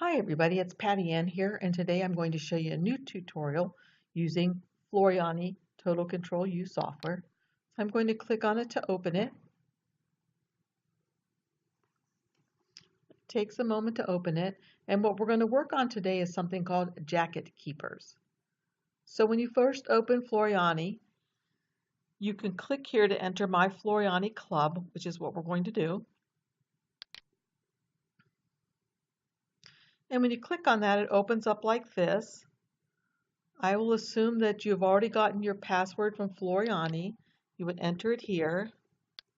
Hi everybody, it's Patty Ann here, and today I'm going to show you a new tutorial using Floriani Total Control U software. So I'm going to click on it to open it. It takes a moment to open it, and what we're going to work on today is something called jacket keepers. So when you first open Floriani, you can click here to enter my Floriani club, which is what we're going to do. And when you click on that, it opens up like this. I will assume that you've already gotten your password from Floriani. You would enter it here,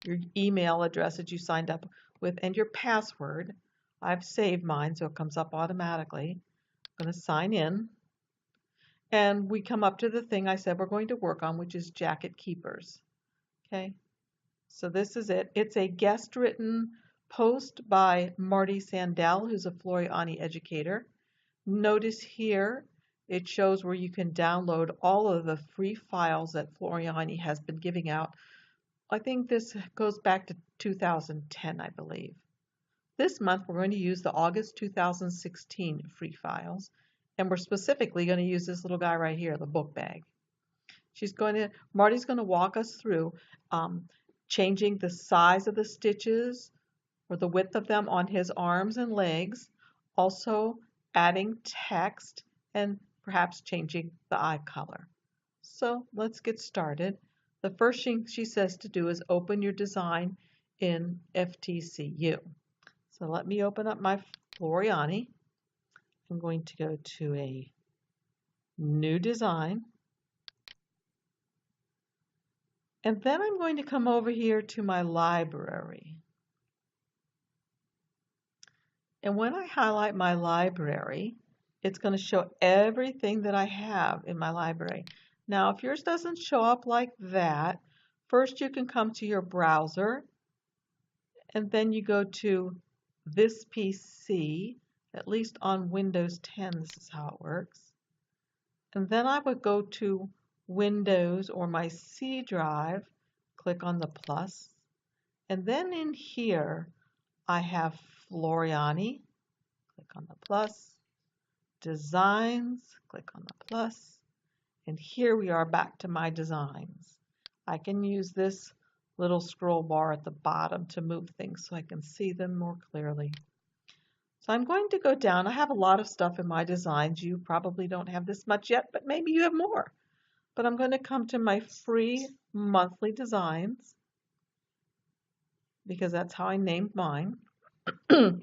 your email address that you signed up with, and your password. I've saved mine, so it comes up automatically. I'm going to sign in. And we come up to the thing I said we're going to work on, which is jacket keepers. Okay, so this is it. It's a guest written post by Martie Sandell, who's a Floriani educator. Notice here it shows where you can download all of the free files that Floriani has been giving out. I think this goes back to 2010, I believe. This month we're going to use the August 2016 free files, and we're specifically going to use this little guy right here, the book bag. Martie's going to walk us through changing the size of the stitches or the width of them on his arms and legs, also adding text, and perhaps changing the eye color. So let's get started. The first thing she says to do is open your design in FTCU. So let me open up my Floriani. I'm going to go to a new design. And then I'm going to come over here to my library. And when I highlight my library, it's going to show everything that I have in my library. Now, if yours doesn't show up like that, first you can come to your browser, and then you go to this PC, at least on Windows 10, this is how it works. And then I would go to Windows or my C drive, click on the plus, and then in here I have Floriani, click on the plus, Designs, click on the plus, and here we are back to my designs. I can use this little scroll bar at the bottom to move things so I can see them more clearly. So I'm going to go down. I have a lot of stuff in my designs. You probably don't have this much yet, but maybe you have more. But I'm going to come to my free monthly designs because that's how I named mine. And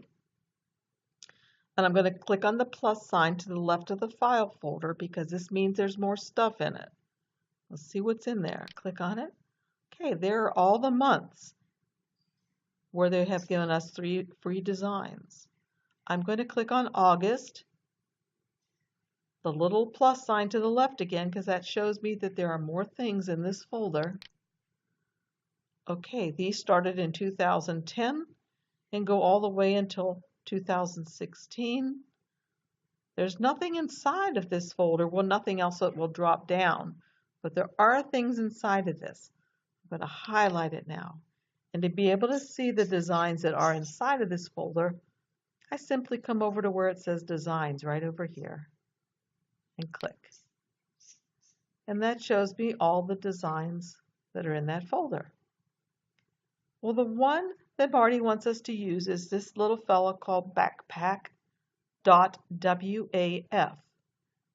I'm going to click on the plus sign to the left of the file folder because this means there's more stuff in it. Let's see what's in there. Click on it. Okay, there are all the months where they have given us 3 free designs. I'm going to click on August, the little plus sign to the left again because that shows me that there are more things in this folder. Okay, these started in 2010 and go all the way until 2016. There's nothing inside of this folder, well, nothing else that will drop down, but there are things inside of this. I'm going to highlight it now. And to be able to see the designs that are inside of this folder, I simply come over to where it says Designs right over here and click. And that shows me all the designs that are in that folder. Well, the one that Martie wants us to use is this little fella called backpack.waf.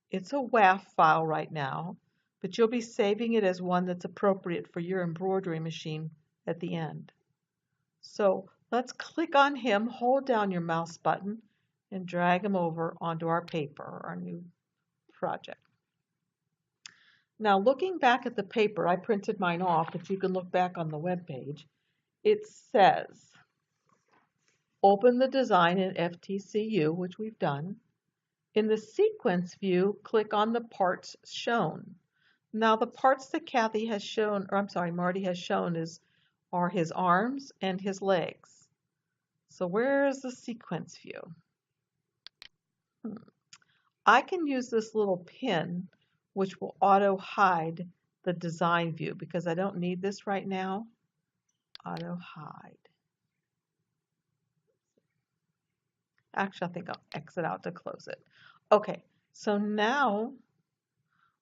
It's a WAF file right now, but you'll be saving it as one that's appropriate for your embroidery machine at the end. So let's click on him, hold down your mouse button, and drag him over onto our paper, our new project. Now, looking back at the paper, I printed mine off, but you can look back on the web page. It says, open the design in FTCU, which we've done. In the sequence view, click on the parts shown. Now, the parts that Kathy has shown, or I'm sorry, Martie has shown are his arms and his legs. So where is the sequence view? I can use this little pin, which will auto hide the design view because I don't need this right now. Auto hide. Actually, I think I'll exit out to close it. Okay, so now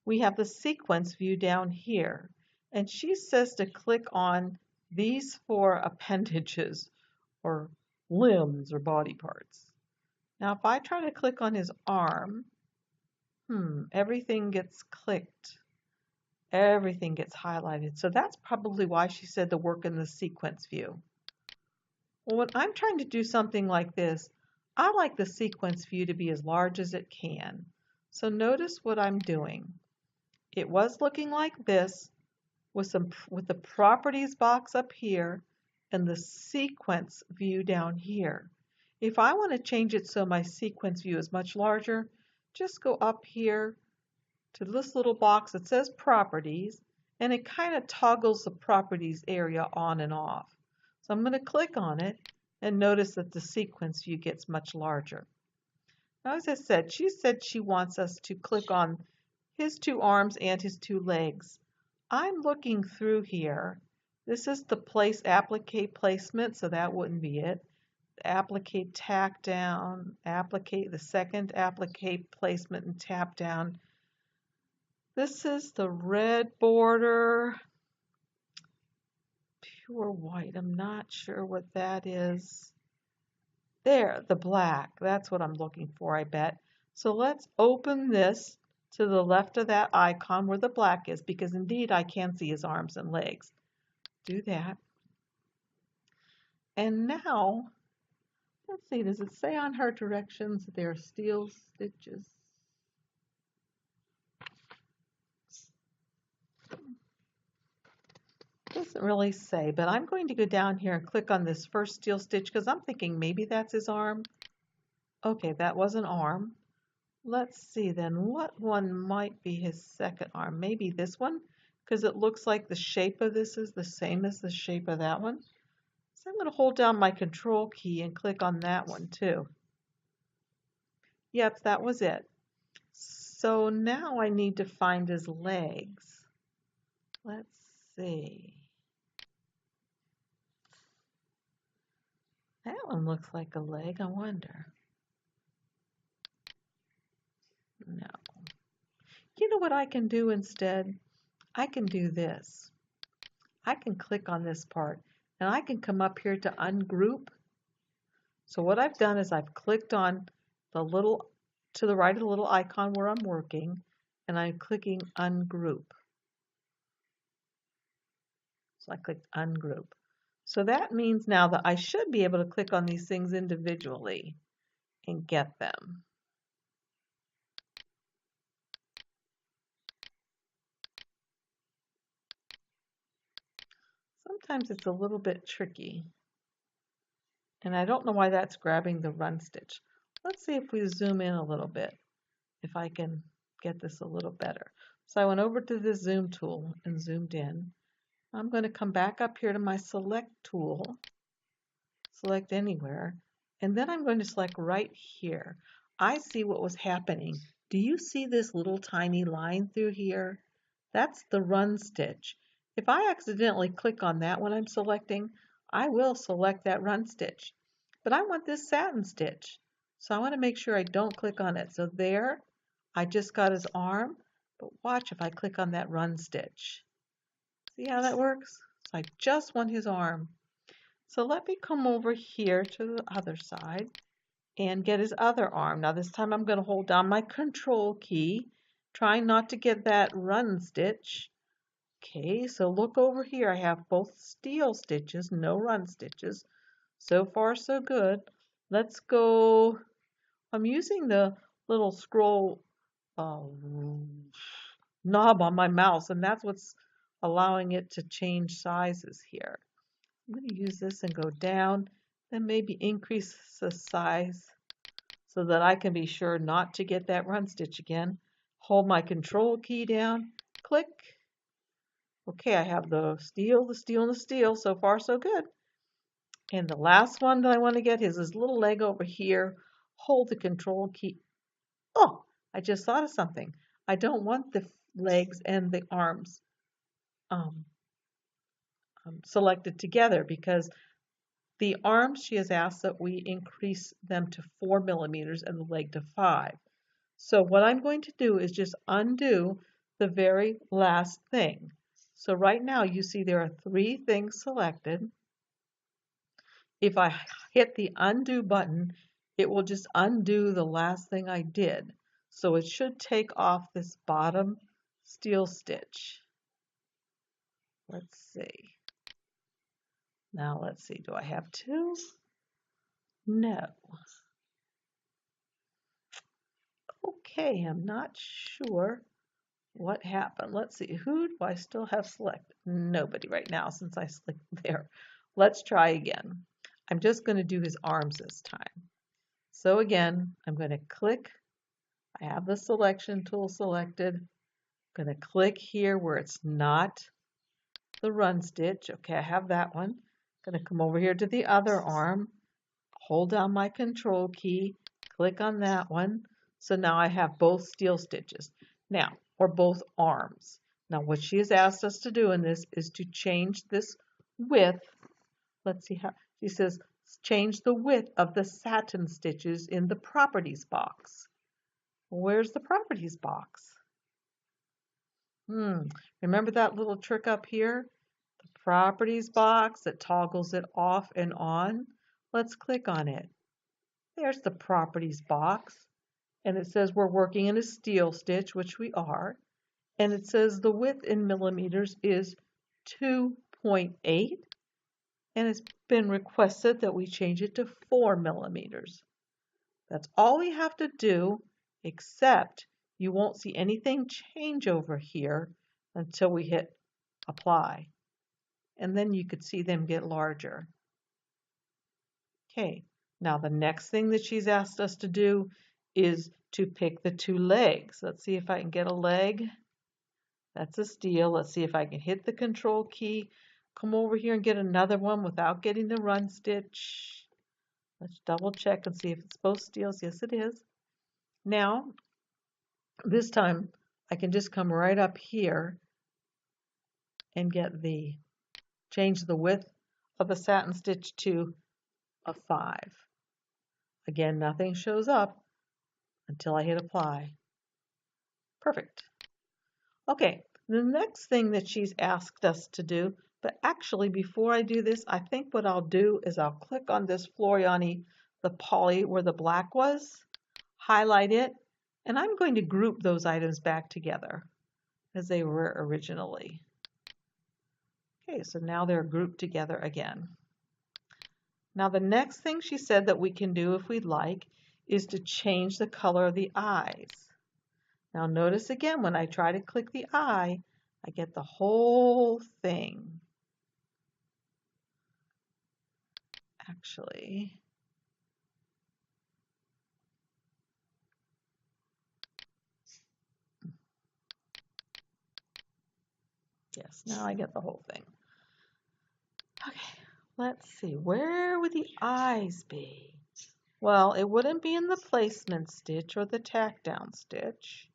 we have the sequence view down here. And she says to click on these 4 appendages or limbs or body parts. Now, if I try to click on his arm, everything gets clicked. Everything gets highlighted. So that's probably why she said to work in the sequence view. Well, when I'm trying to do something like this, I like the sequence view to be as large as it can. So notice what I'm doing. It was looking like this with the properties box up here and the sequence view down here. If I want to change it so my sequence view is much larger, just go up here to this little box that says properties, and it kind of toggles the properties area on and off. So I'm going to click on it and notice that the sequence view gets much larger. Now, as I said, she said she wants us to click on his 2 arms and his 2 legs. I'm looking through here. This is the applique placement, so that wouldn't be it. Applique tack down, the second applique placement and tap down. This is the red border, pure white. I'm not sure what that is. There, the black. That's what I'm looking for, I bet. So let's open this to the left of that icon where the black is, because indeed I can see his arms and legs. Do that. And now, let's see, does it say on her directions that there are steel stitches? Doesn't really say, but I'm going to go down here and click on this first steel stitch because I'm thinking maybe that's his arm. Okay, that was an arm. Let's see then, what one might be his second arm? Maybe this one, because it looks like the shape of this is the same as the shape of that one. So I'm going to hold down my control key and click on that one too. Yep, that was it. So now I need to find his legs. Let's see. That one looks like a leg, I wonder. No. You know what I can do instead? I can do this. I can click on this part and I can come up here to ungroup. So what I've done is I've clicked on the little, to the right of the little icon where I'm working, and I'm clicking ungroup. So I clicked ungroup. So that means now that I should be able to click on these things individually and get them. Sometimes it's a little bit tricky. And I don't know why that's grabbing the run stitch. Let's see if we zoom in a little bit, if I can get this a little better. So I went over to the zoom tool and zoomed in. I'm going to come back up here to my select tool, select anywhere, and then I'm going to select right here. I see what was happening. Do you see this little tiny line through here? That's the run stitch. If I accidentally click on that when I'm selecting, I will select that run stitch. But I want this satin stitch, so I want to make sure I don't click on it. So there, I just got his arm, but watch if I click on that run stitch. See how that works? So I just want his arm. So let me come over here to the other side and get his other arm. Now this time I'm going to hold down my control key, trying not to get that run stitch. Okay, so look over here. I have both steel stitches, no run stitches. So far so good. Let's go. I'm using the little scroll knob on my mouse, and that's what's allowing it to change sizes here. I'm going to use this and go down, then maybe increase the size so that I can be sure not to get that run stitch again. Hold my control key down, click. Okay, I have the steel, the steel, and the steel. So far so good. And the last one that I want to get is this little leg over here. Hold the control key. Oh, I just thought of something. I don't want the legs and the arms selected together because The arms, she has asked that we increase them to 4 millimeters and the leg to 5. So what I'm going to do is just undo the very last thing. So right now you see there are 3 things selected. If I hit the undo button, it will just undo the last thing I did. So it should take off this bottom steel stitch. Let's see. Now let's see, do I have 2? No. Okay, I'm not sure what happened. Let's see, who do I still have selected? Nobody right now since I selected there. Let's try again. I'm just going to do his arms this time. So again, I'm going to click. I have the selection tool selected. I'm going to click here where it's not the run stitch. Okay, I have that one. I'm going to come over here to the other arm, hold down my control key, click on that one. So now I have both steel stitches. Now, or both arms. Now what she has asked us to do in this is to change this width. Let's see how, she says change the width of the satin stitches in the properties box. Where's the properties box? Remember that little trick up here? The properties box that toggles it off and on? Let's click on it. There's the properties box. And it says we're working in a steel stitch, which we are. And it says the width in millimeters is 2.8. And it's been requested that we change it to 4 millimeters. That's all we have to do, except you won't see anything change over here until we hit apply. And then you could see them get larger. Okay, now the next thing that she's asked us to do is to pick the 2 legs. Let's see if I can get a leg. That's a steel. Let's see if I can hit the control key, come over here and get another one without getting the run stitch. Let's double check and see if it's both steels. Yes, it is. Now, this time I can just come right up here and get change the width of the satin stitch to a 5. Again, nothing shows up until I hit apply. Perfect. Okay, the next thing that she's asked us to do, but actually before I do this, I think what I'll do is I'll click on this Floriani, the poly where the black was, highlight it, and I'm going to group those items back together as they were originally. Okay, so now they're grouped together again. Now the next thing she said that we can do if we'd like is to change the color of the eyes. Now notice again, when I try to click the eye, I get the whole thing. Actually, yes, now I get the whole thing. Okay, let's see, where would the eyes be? Well, it wouldn't be in the placement stitch or the tack down stitch.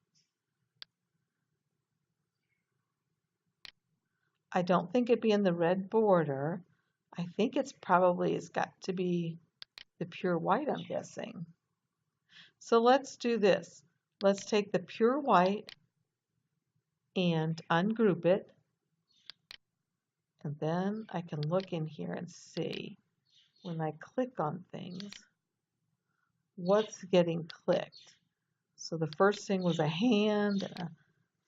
I don't think it'd be in the red border. I think it's got to be the pure white, I'm guessing. So let's do this. Let's take the pure white and ungroup it. And then I can look in here and see when I click on things, what's getting clicked. So the first thing was a hand and a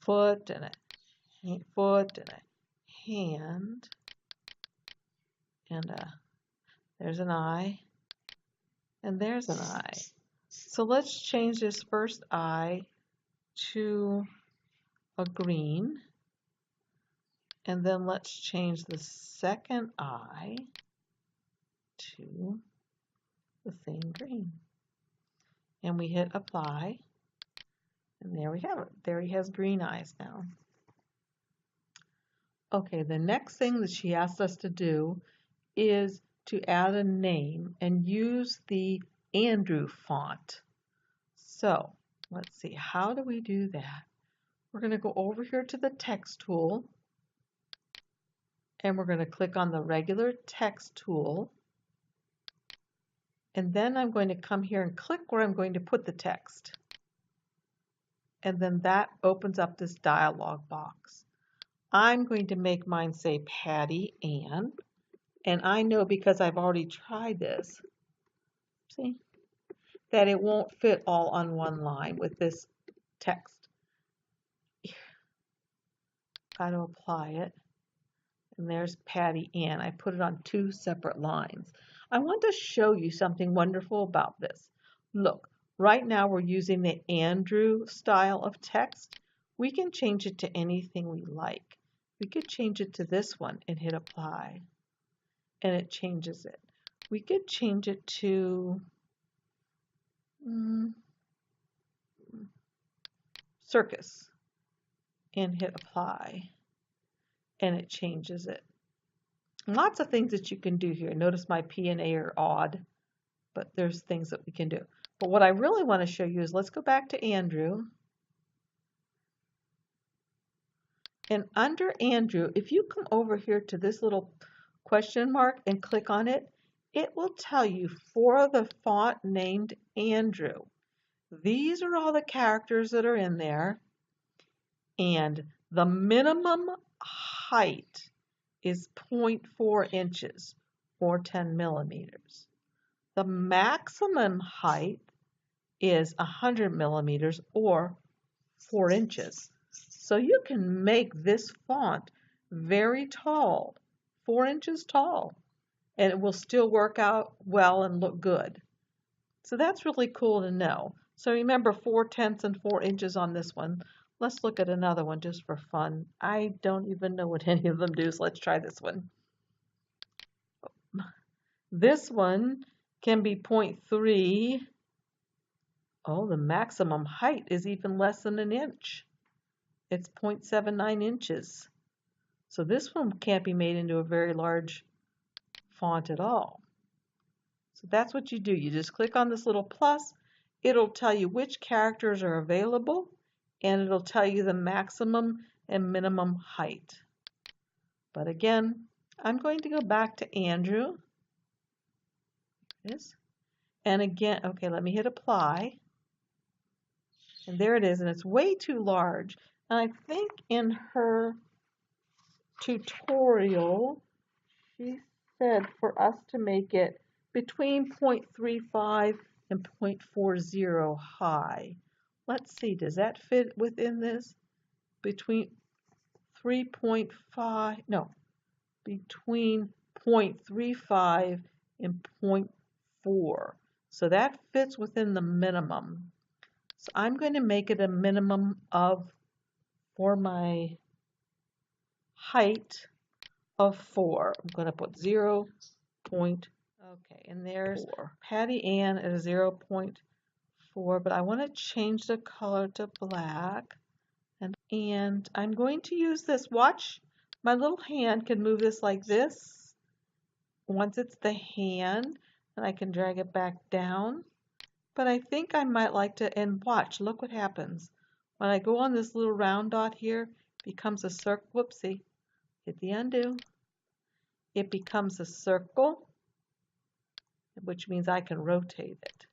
foot and a foot and a hand and there's an eye and there's an eye. So let's change this first eye to a green, and then let's change the second eye to the same green. And we hit apply, and there we have it. There he has green eyes now. Okay, the next thing that she asked us to do is to add a name and use the Andrew font. So let's see, how do we do that? We're going to go over here to the text tool, and we're going to click on the regular text tool, And then I'm going to come here and click where I'm going to put the text. And then that opens up this dialog box. I'm going to make mine say Patty Ann. And I know because I've already tried this, see, that it won't fit all on one line with this text. Got to apply it. And there's Patty Ann. I put it on 2 separate lines. I want to show you something wonderful about this. Look, right now we're using the Andrew style of text. We can change it to anything we like. We could change it to this one and hit apply, and it changes it. We could change it to circus and hit apply, and it changes it. Lots of things that you can do here. Notice my P and A are odd, but there's things that we can do. But what I really want to show you is, let's go back to Andrew. And under Andrew, if you come over here to this little question mark and click on it, it will tell you for the font named Andrew. These are all the characters that are in there, and the minimum height is 0.4 inches or 10 millimeters. The maximum height is 100 millimeters or 4 inches. So you can make this font very tall, 4 inches tall, and it will still work out well and look good. So that's really cool to know. So remember 4/10 and 4 inches on this one. Let's look at another one just for fun. I don't even know what any of them do, so let's try this one. This one can be 0.3. Oh, the maximum height is even less than an inch. It's 0.79 inches. So this one can't be made into a very large font at all. So that's what you do. You just click on this little plus. It'll tell you which characters are available, and it'll tell you the maximum and minimum height. But again, I'm going to go back to Andrew. And again, okay, let me hit apply. And there it is, and it's way too large. And I think in her tutorial, she said for us to make it between 0.35 and 0.40 high. Let's see, does that fit within this? Between 3.5, no, between 0.35 and 0.4. So that fits within the minimum. So I'm going to make it a minimum of, for my height, of 4. I'm going to put 0. Okay, and there's 4. Patty Ann at a 0.4, but I want to change the color to black. And I'm going to use this. Watch, my little hand can move this like this. Once it's the hand, then I can drag it back down. But I think I might like to, and watch, look what happens. When I go on this little round dot here, it becomes a circle. Whoopsie, hit the undo. It becomes a circle, which means I can rotate it.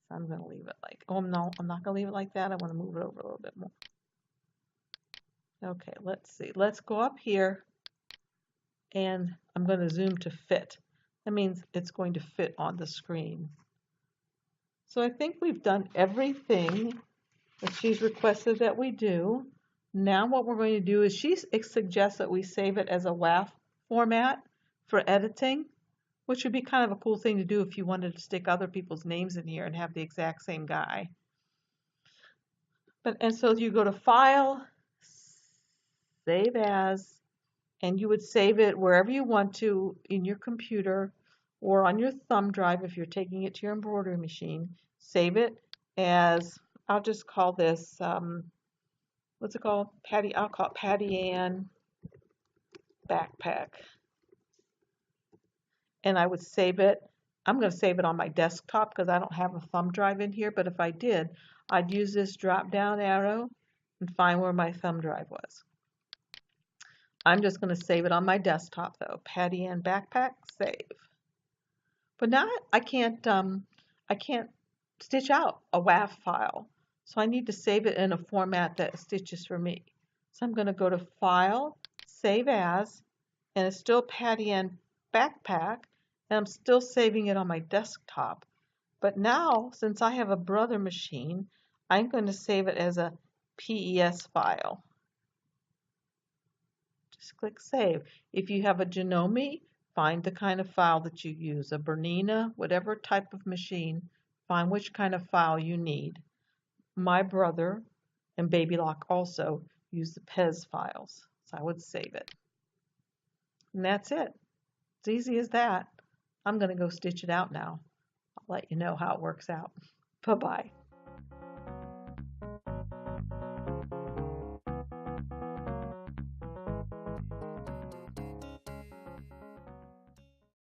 So I'm going to leave it like, oh no, I'm not going to leave it like that. I want to move it over a little bit more. Okay, let's see. Let's go up here, and I'm going to zoom to fit. That means it's going to fit on the screen. So I think we've done everything that she's requested that we do. Now what we're going to do is she suggests that we save it as a WAF format for editing, which would be kind of a cool thing to do if you wanted to stick other people's names in here and have the exact same guy. And so you go to File, Save As, and you would save it wherever you want to in your computer or on your thumb drive if you're taking it to your embroidery machine. Save it as, I'll just call this, what's it called? I'll call it Patty Ann Backpack. And I would save it. I'm going to save it on my desktop because I don't have a thumb drive in here, but if I did, I'd use this drop down arrow and find where my thumb drive was. I'm just going to save it on my desktop though. Patty Ann Backpack, save. But now I can't stitch out a WAV file. So I need to save it in a format that stitches for me. So I'm going to go to File, Save As, and it's still Patty Ann Backpack, and I'm still saving it on my desktop. But now, since I have a brother machine, I'm going to save it as a PES file. Just click Save. If you have a Janome, find the kind of file that you use. A Bernina, whatever type of machine, find which kind of file you need. My brother and Babylock also use the PES files, so I would save it. And that's it. It's easy as that. I'm going to go stitch it out now. I'll let you know how it works out. Bye-bye.